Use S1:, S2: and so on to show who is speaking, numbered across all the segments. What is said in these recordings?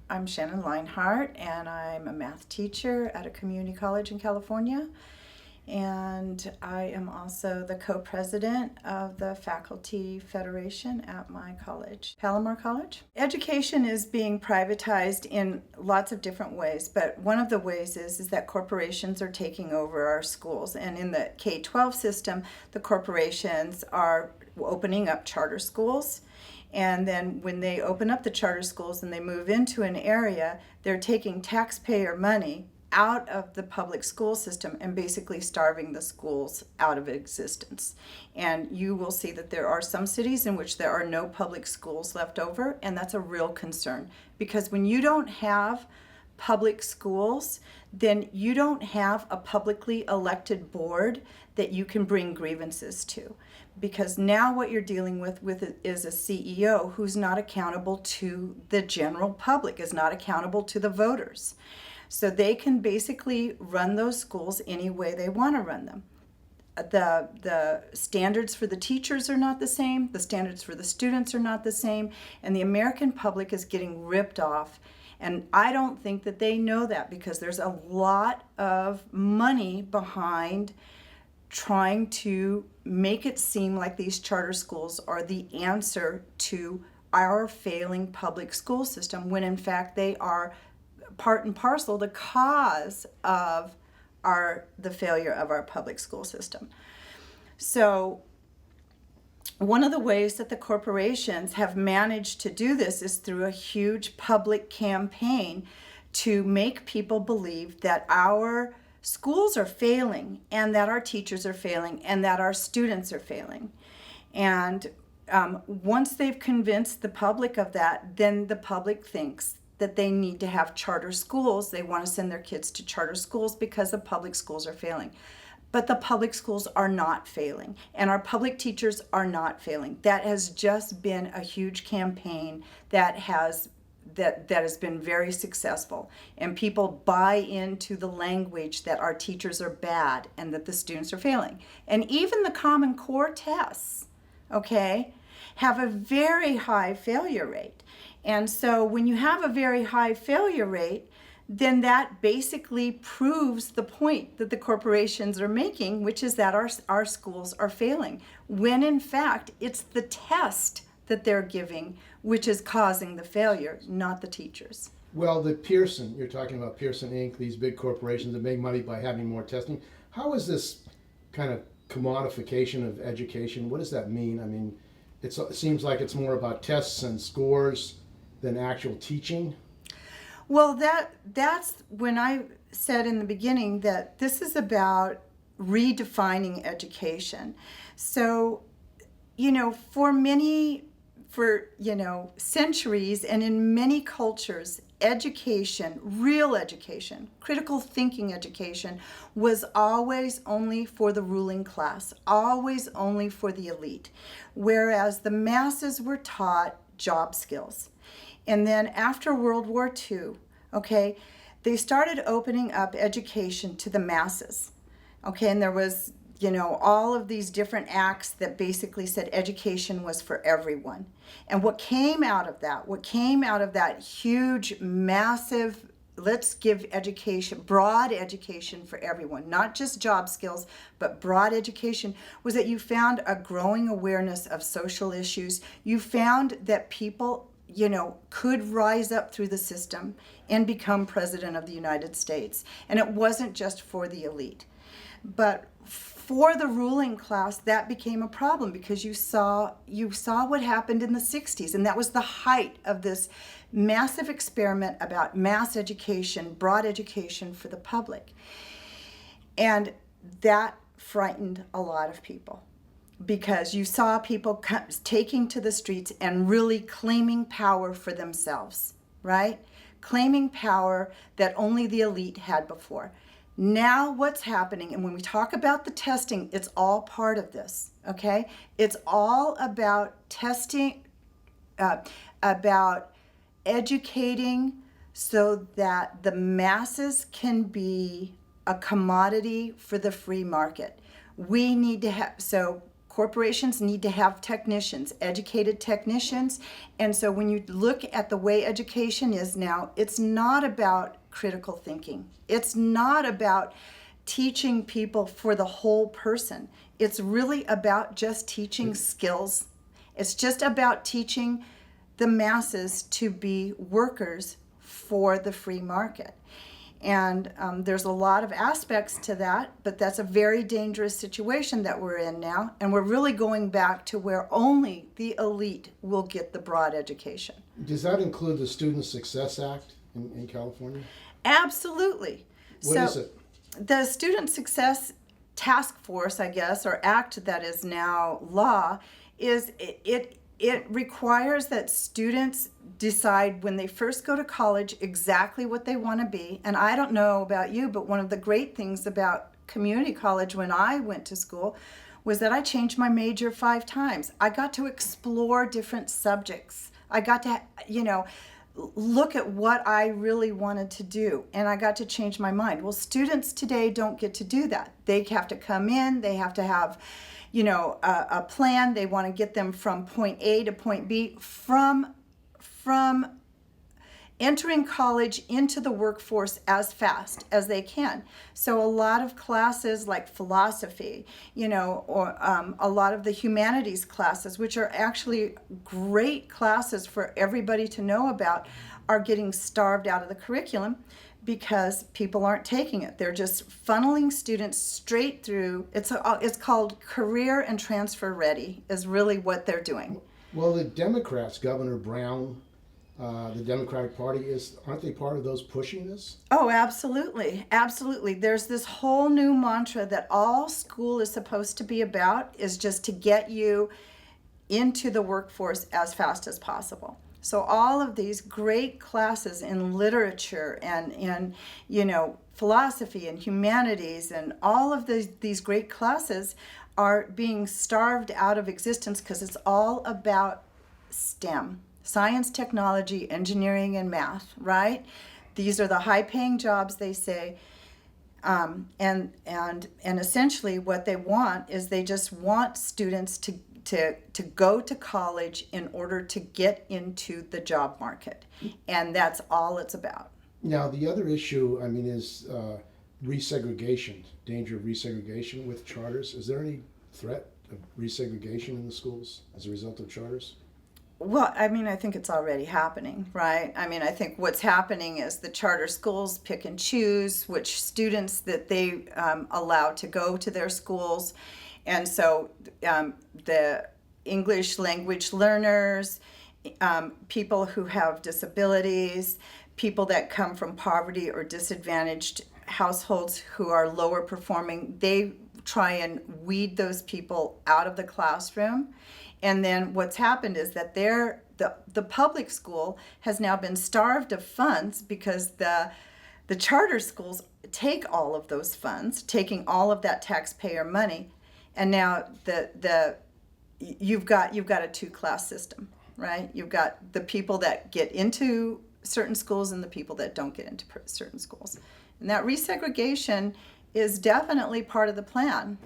S1: I'm Shannon Lienhart, and I'm a math teacher at a community college in California. And I am also the co-president of the Faculty Federation at my college, Palomar College. Education is being privatized in lots of different ways, but one of the ways is that corporations are taking over our schools. And in the K-12 system, the corporations are opening up charter schools. And then when they open up the charter schools and they move into an area, they're taking taxpayer money out of the public school system and basically starving the schools out of existence. And you will see that there are some cities in which there are no public schools left over, and that's a real concern. Because when you don't have public schools, then you don't have a publicly elected board that you can bring grievances to. Because now what you're dealing with is a CEO who's not accountable to the general public, is not accountable to the voters. So they can basically run those schools any way they want to run them. The standards for the teachers are not the same, the standards for the students are not the same, and the American public is getting ripped off. And I don't think that they know that, because there's a lot of money behind trying to make it seem like these charter schools are the answer to our failing public school system, when in fact they are part and parcel the cause of the failure of our public school system. So one of the ways that the corporations have managed to do this is through a huge public campaign to make people believe that our schools are failing, and that our teachers are failing, and that our students are failing. And once they've convinced the public of that, then the public thinks that they need to have charter schools. They want to send their kids to charter schools because the public schools are failing. But the public schools are not failing, and our public teachers are not failing. That has just been a huge campaign that has been very successful, and people buy into the language that our teachers are bad and that the students are failing. And even the Common Core tests, okay, have a very high failure rate. And so when you have a very high failure rate, then that basically proves the point that the corporations are making, which is that our schools are failing, when in fact it's the test that they're giving which is causing the failure, not the teachers.
S2: Well, the Pearson, you're talking about Pearson Inc., these big corporations that make money by having more testing. How is this kind of commodification of education? What does that mean? I mean, it seems like it's more about tests and scores than actual teaching.
S1: Well, that's when I said in the beginning that this is about redefining education. So, for centuries and in many cultures, education, real education, critical thinking education, was always only for the ruling class, always only for the elite, whereas the masses were taught job skills. And then after World War II, okay, they started opening up education to the masses, okay, and there was all of these different acts that basically said education was for everyone. And what came out of that huge, massive, let's give education, broad education for everyone, not just job skills, but broad education, was that you found a growing awareness of social issues. You found that people, could rise up through the system and become president of the United States. And it wasn't just for the elite. But for the ruling class, that became a problem, because you saw what happened in the 60s, and that was the height of this massive experiment about mass education, broad education for the public. And that frightened a lot of people, because you saw people taking to the streets and really claiming power for themselves, right? Claiming power that only the elite had before. Now what's happening, and when we talk about the testing, it's all part of this, okay? It's all about testing, about educating so that the masses can be a commodity for the free market. We need to have, so corporations need to have technicians, educated technicians. And so when you look at the way education is now, it's not about critical thinking. It's not about teaching people for the whole person. It's really about just teaching skills. It's just about teaching the masses to be workers for the free market. And there's a lot of aspects to that, but that's a very dangerous situation that we're in now. And we're really going back to where only the elite will get the broad education.
S2: Does that include the Student Success Act in California?
S1: Absolutely.
S2: What is it?
S1: The Student Success Task Force, I guess, or act that is now law, is it requires that students decide when they first go to college exactly what they want to be. And I don't know about you, but one of the great things about community college when I went to school was that I changed my major 5 times. I got to explore different subjects. I got to, look at what I really wanted to do, and I got to change my mind. Well, students today don't get to do that. They have to come in, they have to have a plan. They want to get them from point A to point B, from entering college into the workforce as fast as they can. So a lot of classes like philosophy, or a lot of the humanities classes, which are actually great classes for everybody to know about, are getting starved out of the curriculum because people aren't taking it. They're just funneling students straight through. It's called career and transfer ready is really what they're doing.
S2: Well, the Democrats, Governor Brown, the Democratic Party, aren't they part of those pushing this?
S1: Oh, absolutely. Absolutely. There's this whole new mantra that all school is supposed to be about is just to get you into the workforce as fast as possible. So all of these great classes in literature and in, philosophy and humanities and all of these great classes are being starved out of existence because it's all about STEM, science, technology, engineering, and math, right? These are the high-paying jobs, they say. And essentially what they want is they just want students to go to college in order to get into the job market. And that's all it's about.
S2: Now, the other issue, is resegregation, danger of resegregation with charters. Is there any threat of resegregation in the schools as a result of charters?
S1: Well, I think it's already happening, right? I think what's happening is the charter schools pick and choose which students that they allow to go to their schools. And so the English language learners, people who have disabilities, people that come from poverty or disadvantaged households who are lower performing, they try and weed those people out of the classroom. And then what's happened is that the public school has now been starved of funds because the charter schools take all of those funds, taking all of that taxpayer money. And now you've got a 2-class system, right? You've got the people that get into certain schools and the people that don't get into certain schools. And that resegregation is definitely part of the plan.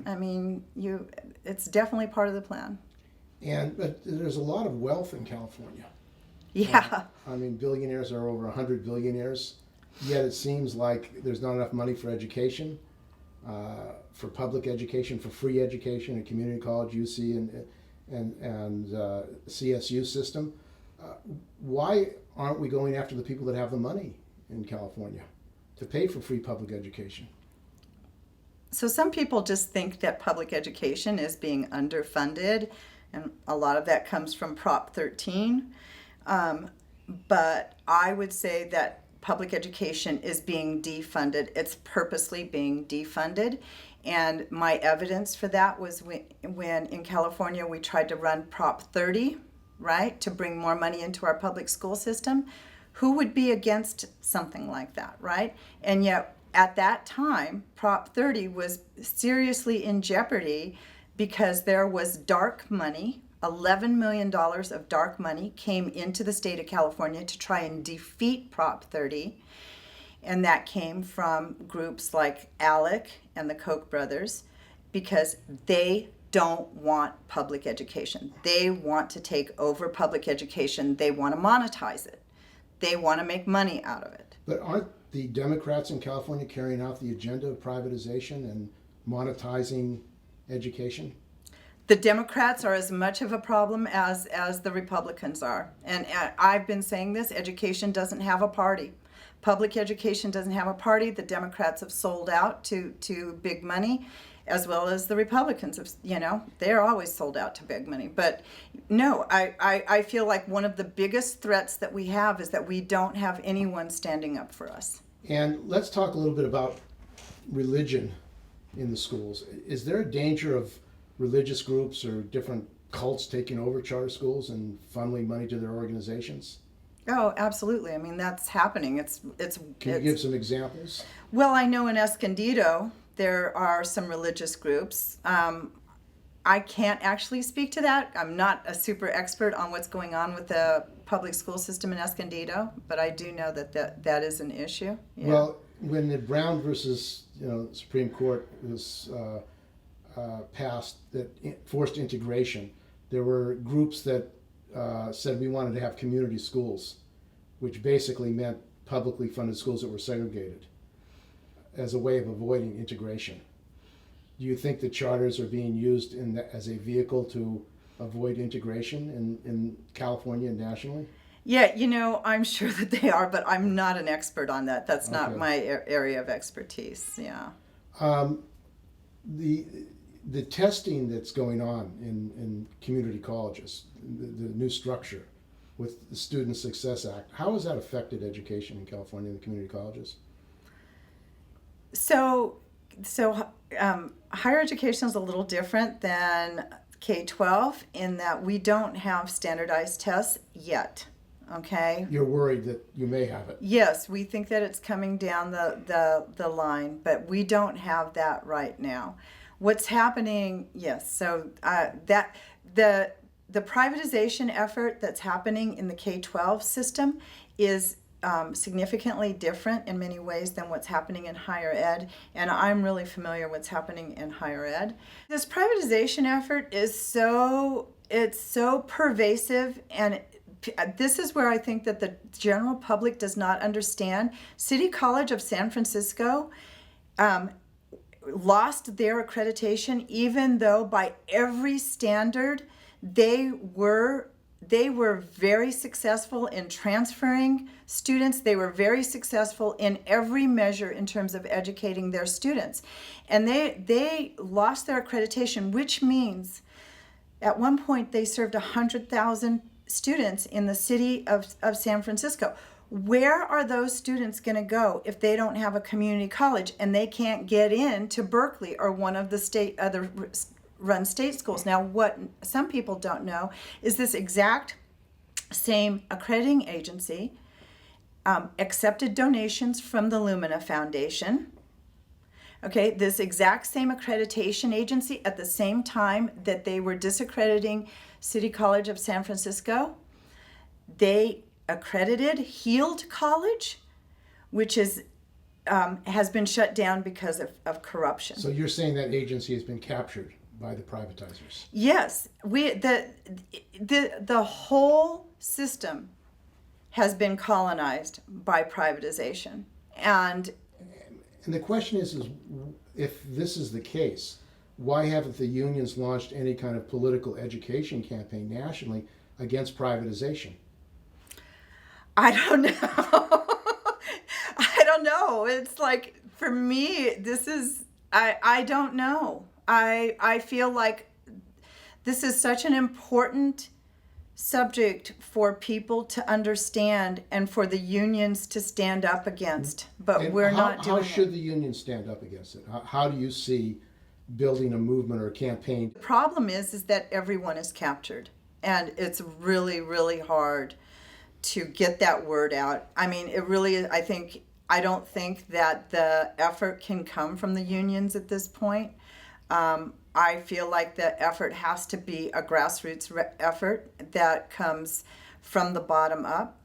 S1: It's definitely part of the plan.
S2: But there's a lot of wealth in California.
S1: Yeah.
S2: Billionaires are over 100 billionaires. Yet it seems like there's not enough money for education. For public education, for free education in community college, UC and CSU system. Why aren't we going after the people that have the money in California to pay for free public education?
S1: So some people just think that public education is being underfunded, and a lot of that comes from Prop 13. But I would say that public education is being defunded. It's purposely being defunded. And my evidence for that was when in California we tried to run Prop 30, right, to bring more money into our public school system. Who would be against something like that, right? And yet at that time, Prop 30 was seriously in jeopardy because there was dark money. $11 million of dark money came into the state of California to try and defeat Prop 30. And that came from groups like ALEC and the Koch brothers because they don't want public education. They want to take over public education. They want to monetize it. They want to make money out of it.
S2: But aren't the Democrats in California carrying out the agenda of privatization and monetizing education?
S1: The Democrats are as much of a problem as the Republicans are. And I've been saying this, education doesn't have a party. Public education doesn't have a party. The Democrats have sold out to big money, as well as the Republicans have, they're always sold out to big money. But no, I feel like one of the biggest threats that we have is that we don't have anyone standing up for us.
S2: And let's talk a little bit about religion in the schools. Is there a danger of religious groups or different cults taking over charter schools and funneling money to their organizations?
S1: Oh, absolutely. I mean, that's happening.
S2: Can you give some examples?
S1: Well, I know in Escondido there are some religious groups. I can't actually speak to that. I'm not a super expert on what's going on with the public school system in Escondido, but I do know that is an issue. Yeah.
S2: Well, when the Brown versus Supreme Court was passed that forced integration, there were groups that said we wanted to have community schools, which basically meant publicly funded schools that were segregated as a way of avoiding integration. Do you think the charters are being used as a vehicle to avoid integration in California and nationally?
S1: Yeah, I'm sure that they are, but I'm not an expert on that. That's not
S2: Okay.
S1: my area of expertise. Yeah.
S2: The testing that's going on in community colleges, the new structure with the Student Success Act, how has that affected education in California and the community colleges?
S1: So higher education is a little different than K-12 in that we don't have standardized tests yet. Okay.
S2: You're worried that you may have it.
S1: Yes, we think that it's coming down the line, but we don't have that right now. What's happening? Yes. So that the privatization effort that's happening in the K-12 system is significantly different in many ways than what's happening in higher ed, and I'm really familiar with what's happening in higher ed. This privatization effort is so pervasive, and this is where I think that the general public does not understand. City College of San Francisco lost their accreditation, even though by every standard they were very successful in transferring students. They were very successful in every measure in terms of educating their students. And they lost their accreditation, which means at one point they served 100,000 students in the city of San Francisco. Where are those students going to go if they don't have a community college and they can't get into Berkeley or one of the other run state schools? Now, what some people don't know is this exact same accrediting agency accepted donations from the Lumina Foundation. Okay, this exact same accreditation agency at the same time that they were disaccrediting City College of San Francisco, they accredited Heald College, which has been shut down because of corruption.
S2: So you're saying that agency has been captured by the privatizers?
S1: Yes, the whole system has been colonized by privatization, and
S2: the question is if this is the case, why haven't the unions launched any kind of political education campaign nationally against privatization?
S1: I don't know. I don't know. It's like, for me, I don't know. I feel like this is such an important subject for people to understand and for the unions to stand up against, but
S2: And
S1: we're not doing
S2: How should
S1: it.
S2: the unions stand up against it? How do you see building a movement or a campaign?
S1: The problem is that everyone is captured, and it's really, really hard to get that word out. I mean, it really is. I don't think that the effort can come from the unions at this point. I feel like the effort has to be a grassroots effort that comes from the bottom up.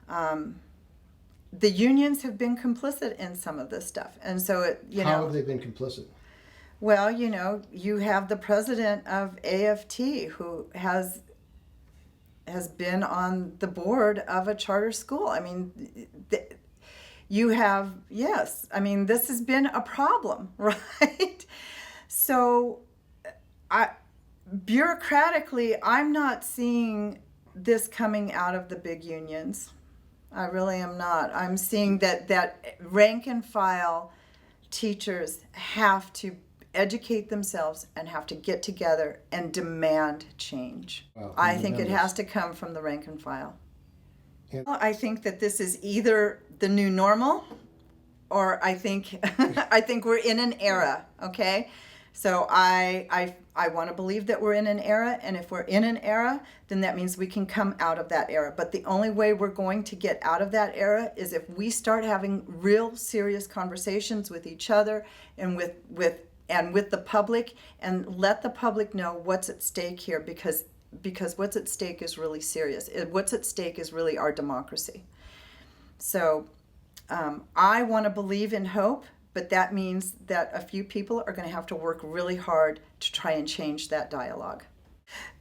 S1: The unions have been complicit in some of this stuff, and so
S2: How have they been complicit?
S1: Well, you have the president of AFT who has been on the board of a charter school. I mean, you have, yes, I mean, this has been a problem, right? So, bureaucratically, I'm not seeing this coming out of the big unions. I really am not. I'm seeing that rank and file teachers have to educate themselves and have to get together and demand change.
S2: Wow,
S1: I
S2: from the
S1: think it
S2: members.
S1: has to come from the rank and file.
S2: And-
S1: I think that this is either the new normal, or I think I think we're in an era. Okay, so I want to believe that we're in an era, and if we're in an era, then that means we can come out of that era. But the only way we're going to get out of that era is if we start having real serious conversations with each other and with the public, and let the public know what's at stake here, because what's at stake is really serious. What's at stake is really our democracy. So I want to believe in hope, but that means that a few people are going to have to work really hard to try and change that dialogue.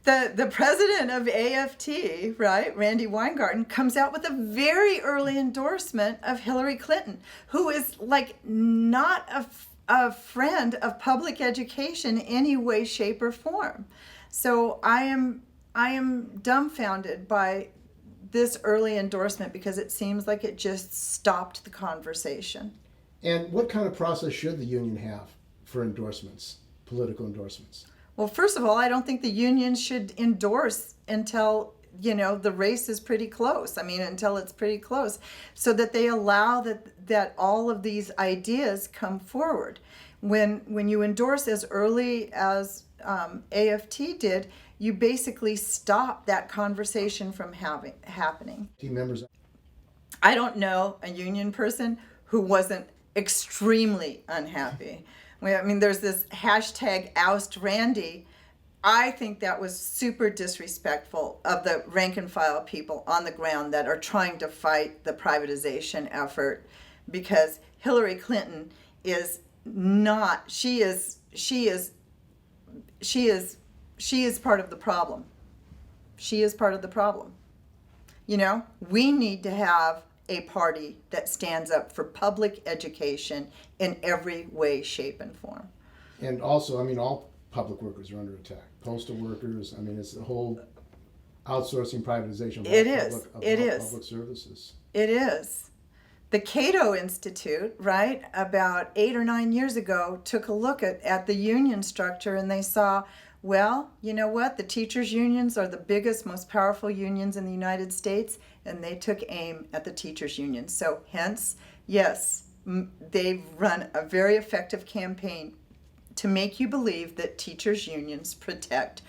S1: The president of AFT, right, Randi Weingarten, comes out with a very early endorsement of Hillary Clinton, who is like not a friend of public education in any way, shape, or form. So I am dumbfounded by this early endorsement, because it seems like it just stopped the conversation.
S2: And what kind of process should the union have for endorsements, political endorsements?
S1: Well, first of all, I don't think the union should endorse until, the race is pretty close. I mean, until it's pretty close, so that they allow that all of these ideas come forward. When you endorse as early as AFT did, you basically stop that conversation from happening.
S2: Team members.
S1: I don't know a union person who wasn't extremely unhappy. I mean, there's this hashtag oust Randi. I think that was super disrespectful of the rank and file people on the ground that are trying to fight the privatization effort, because Hillary Clinton is not, she is part of the problem. She is part of the problem. We need to have a party that stands up for public education in every way, shape, and form.
S2: And also, I mean, all public workers are under attack. Postal workers, I mean, it's the whole outsourcing, privatization of all public services.
S1: It is. The Cato Institute, right, about 8 or 9 years ago, took a look at the union structure, and they saw, well, you know what? The teachers' unions are the biggest, most powerful unions in the United States, and they took aim at the teachers' unions. So hence, yes, they've run a very effective campaign to make you believe that teachers' unions protect,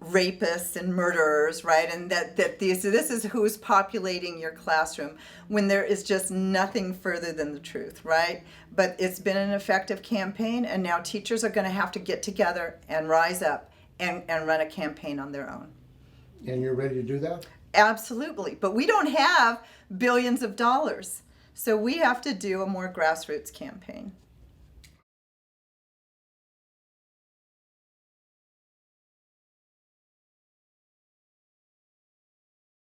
S1: rapists and murderers, right? And that this is who's populating your classroom, when there is just nothing further than the truth, right? But it's been an effective campaign, and now teachers are going to have to get together and rise up and run a campaign on their own.
S2: And you're ready to do that?
S1: Absolutely. But we don't have billions of dollars, so we have to do a more grassroots campaign.